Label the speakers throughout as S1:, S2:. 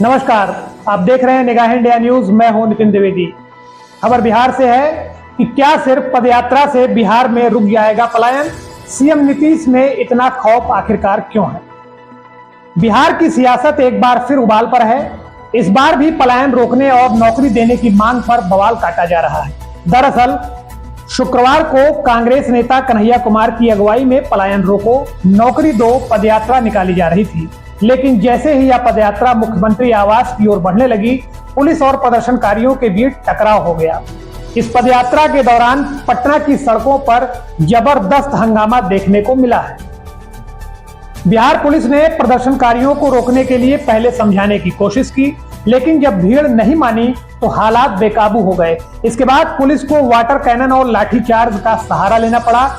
S1: नमस्कार, आप देख रहे हैं निगाह इंडिया न्यूज। मैं हूं नितिन द्विवेदी। खबर बिहार से है कि क्या सिर्फ पदयात्रा से बिहार में रुक जाएगा पलायन? सीएम नीतीश में इतना खौफ आखिरकार क्यों है? बिहार की सियासत एक बार फिर उबाल पर है। इस बार भी पलायन रोकने और नौकरी देने की मांग पर बवाल काटा जा रहा है। दरअसल शुक्रवार को कांग्रेस नेता कन्हैया कुमार की अगुवाई में पलायन रोको, नौकरी दो पदयात्रा निकाली जा रही थी। लेकिन जैसे ही यह पदयात्रा मुख्यमंत्री आवास की ओर बढ़ने लगी, पुलिस और प्रदर्शनकारियों के बीच टकराव हो गया। इस पदयात्रा के दौरान पटना की सड़कों पर जबरदस्त हंगामा देखने को मिला है। बिहार पुलिस ने प्रदर्शनकारियों को रोकने के लिए पहले समझाने की कोशिश की, लेकिन जब भीड़ नहीं मानी तो हालात बेकाबू हो गए। इसके बाद पुलिस को वाटर कैनन और लाठीचार्ज का सहारा लेना पड़ा।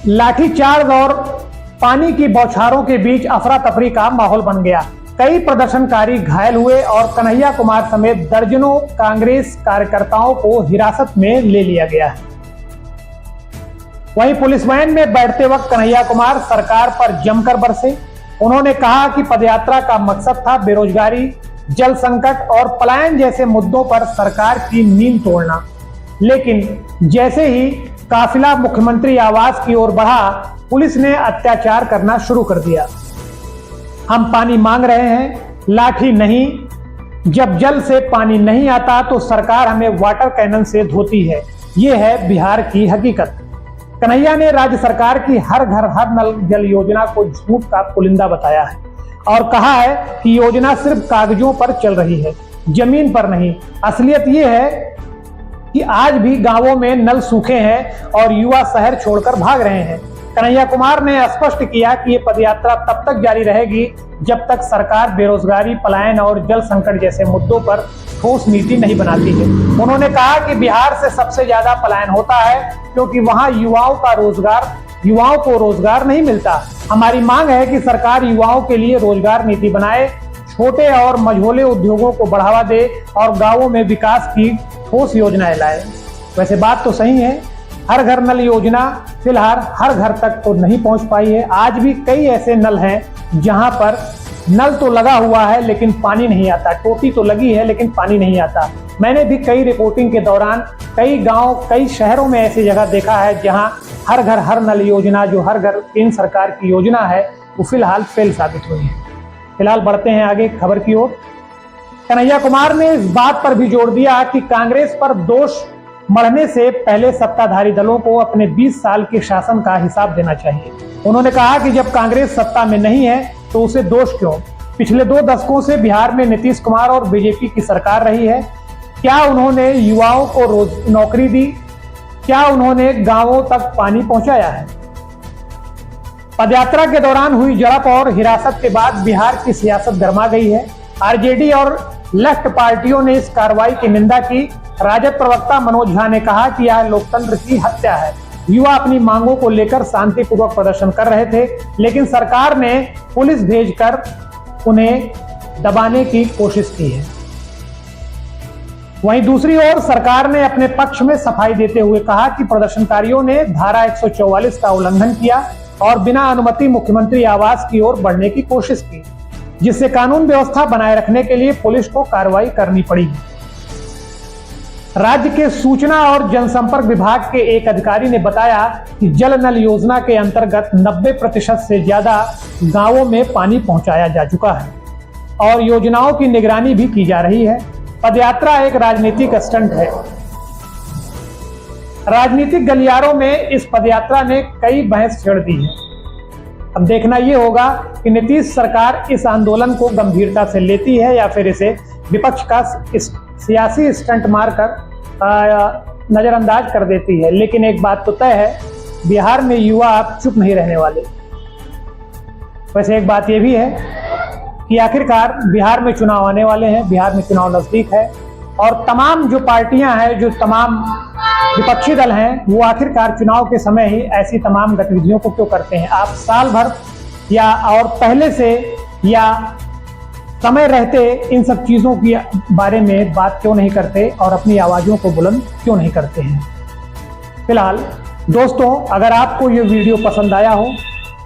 S1: लाठीचार्ज और पानी की बौछारों के बीच अफरा तफरी का माहौल बन गया। कई प्रदर्शनकारी घायल हुए और कन्हैया कुमार समेत दर्जनों कांग्रेस कार्यकर्ताओं को हिरासत में ले लिया गया है। वहीं पुलिस वैन में बैठते वक्त कन्हैया कुमार सरकार पर जमकर बरसे। उन्होंने कहा कि पदयात्रा का मकसद था बेरोजगारी, जल संकट और पलायन जैसे मुद्दों पर सरकार की नींद तोड़ना। लेकिन जैसे ही काफिला मुख्यमंत्री आवास की ओर बढ़ा, पुलिस ने अत्याचार करना शुरू कर दिया। हम पानी मांग रहे हैं, लाठी नहीं। जब जल से पानी नहीं आता तो सरकार हमें वाटर कैनन से धोती है। ये है बिहार की हकीकत। कन्हैया ने राज्य सरकार की हर घर हर नल जल योजना को झूठ का पुलिंदा बताया है और कहा है कि योजना सिर्फ कागजों पर चल रही है, जमीन पर नहीं। असलियत ये है कि आज भी गांवों में नल सूखे हैं और युवा शहर छोड़कर भाग रहे हैं। कन्हैया कुमार ने स्पष्ट किया कि ये पदयात्रा तब तक जारी रहेगी जब तक सरकार बेरोजगारी, पलायन और जल संकट जैसे मुद्दों पर ठोस नीति नहीं बनाती है। उन्होंने कहा कि बिहार से सबसे ज्यादा पलायन होता है क्योंकि वहां युवाओं को रोजगार नहीं मिलता। हमारी मांग है कि सरकार युवाओं के लिए रोजगार नीति बनाए, छोटे और मझोले उद्योगों को बढ़ावा दे और गांवों में विकास की ठोस योजनाएं लाए। वैसे बात तो सही है, हर घर नल योजना फिलहाल हर घर तक तो नहीं पहुंच पाई है। आज भी कई ऐसे नल हैं जहां पर नल तो लगा हुआ है लेकिन पानी नहीं आता, टोटी तो लगी है लेकिन पानी नहीं आता। मैंने भी कई रिपोर्टिंग के दौरान कई गांव, कई शहरों में ऐसी जगह देखा है जहां हर घर हर नल योजना, जो हर घर केंद्र सरकार की योजना है, वो फिलहाल फेल साबित हुई है। फिलहाल बढ़ते हैं आगे खबर की ओर। कन्हैया कुमार ने इस बात पर भी जोर दिया कि कांग्रेस पर दोष मढ़ने से पहले सत्ताधारी दलों को अपने 20 साल के शासन का हिसाब देना चाहिए। उन्होंने कहा कि जब कांग्रेस सत्ता में नहीं है तो उसे दोष क्यों? पिछले 2 दशकों से बिहार में नीतीश कुमार और बीजेपी की सरकार रही है। क्या उन्होंने युवाओं को नौकरी दी? क्या उन्होंने गांवों तक पानी पहुंचाया है? पदयात्रा के दौरान हुई झड़प और हिरासत के बाद बिहार की सियासत गर्मा गई है। आरजेडी और लेफ्ट पार्टियों ने इस कार्रवाई की निंदा की। राजद प्रवक्ता मनोज झा ने कहा कि यह लोकतंत्र की हत्या है। युवा अपनी मांगों को लेकर शांतिपूर्वक प्रदर्शन कर रहे थे, लेकिन सरकार ने पुलिस भेजकर उन्हें दबाने की कोशिश की है। वहीं दूसरी ओर सरकार ने अपने पक्ष में सफाई देते हुए कहा कि प्रदर्शनकारियों ने धारा 144 का उल्लंघन किया और बिना अनुमति मुख्यमंत्री आवास की ओर बढ़ने की कोशिश की, जिससे कानून व्यवस्था बनाए रखने के लिए पुलिस को कार्रवाई करनी पड़ी। राज्य के सूचना और जनसंपर्क विभाग के एक अधिकारी ने बताया कि जल नल योजना के अंतर्गत 90% से ज्यादा गांवों में पानी पहुंचाया जा चुका है और योजनाओं की निगरानी भी की जा रही है। पदयात्रा एक राजनीतिक स्टंट है। राजनीतिक गलियारों में इस पदयात्रा ने कई बहस छेड़ दी है। अब देखना यह होगा कि नीतीश सरकार इस आंदोलन को गंभीरता से लेती है या फिर इसे विपक्ष का सियासी स्टंट मारकर नजरअंदाज कर देती है। लेकिन एक बात तो तय है, बिहार में युवा अब चुप नहीं रहने वाले। वैसे एक बात यह भी है कि आखिरकार बिहार में चुनाव आने वाले हैं, बिहार में चुनाव नजदीक है और तमाम जो पार्टियां हैं, जो तमाम विपक्षी दल हैं, वो आखिरकार चुनाव के समय ही ऐसी तमाम गतिविधियों को क्यों करते हैं? आप साल भर या और पहले से या समय रहते इन सब चीजों के बारे में बात क्यों नहीं करते और अपनी आवाजों को बुलंद क्यों नहीं करते हैं? फिलहाल दोस्तों, अगर आपको ये वीडियो पसंद आया हो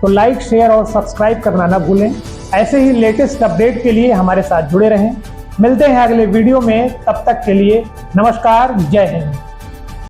S1: तो लाइक, शेयर और सब्सक्राइब करना ना भूलें। ऐसे ही लेटेस्ट अपडेट के लिए हमारे साथ जुड़े रहें। मिलते हैं अगले वीडियो में, तब तक के लिए नमस्कार, जय हिंद।